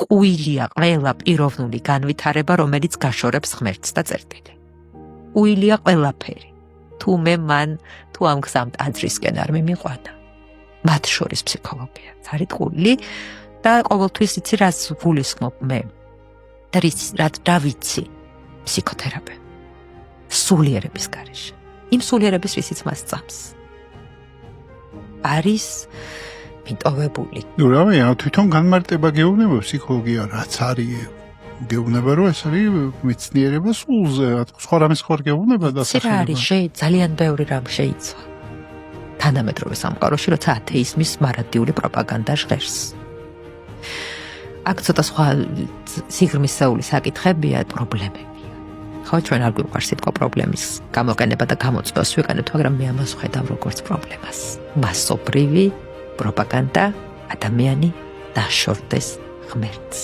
ყვილია ყველა პიროვნული განვითარება, რომელიც გაშორებს ღმერთს და წერტილი. ყვილია ყველაფერი. თუ მე მან თუ ამ გზამ ტაძრისკენ არ მიმიყვანა. მათ შორის ფსიქოლოგია. არის ყვილი და ყოველთვის იცი რას გულისხმობ მე. და რა ვიცი ფსიქოთერაპევტი. სულიერების გარეშე. იმ სულიერების რისიც მას წამს. არის მიტოვებული. ნუ რავია, თვითონ განმარტება გეუბნება ფსიქოლოგია, რაც არის. გეუბნება რომ ეს არის მეცნიერება სულზე, სხვა რამის ხარ გეუბნება დასახელება. არის ძალიან ბევრი რამ შეიცვა. თანამედროვე სამყაროში, როცა ათეიზმის მარადიული პროპაგანდა ჟღერს. აქ ცოტა სხვა სიღრმისეული საკითხებია, პრობლემებია. ხო, ჩვენ არ გვიყვარს სიტყვა პრობლემის გამოყენება და გამოწვევას ვიყენებთ, მაგრამ მე ამას ვხედავ როგორც პრობლემას. მასობრივი პროპაგანდა ადამიანი დაშორდეს ღმერთს.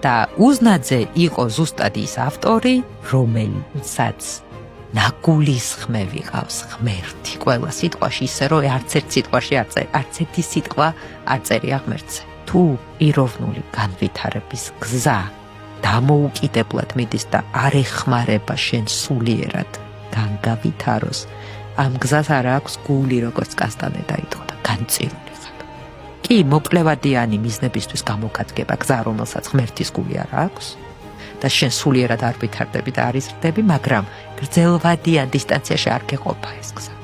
და უზნაძე იყო ზუსტად ის ავტორი, რომელსაც ნაგულისხმე ვიყავს ღმერთი ყველა სიტყვაში, ისე რომ არც ერთ სიტყვაში არც ერთი სიტყვა არ წერია ღმერთზე. თუ პიროვნული განვითარების გზა დამოუკიდებლად მიდის და არ ეხმარება შენ სულიერად განგავითაროს, ამ გზას არ აქვს გული, როგორც კასტანე დაიწყო და განწირული ხარ. კი, მოკლევადიანი მიზნებისთვის გამოგადგება გზა, რომელსაც ღმერთის გული არ აქვს და შენ სულიერად არ ვითარდები და არ იზრდები, მაგრამ გრძელვადიან დისტანციაში არ გეყოფა ეს გზა.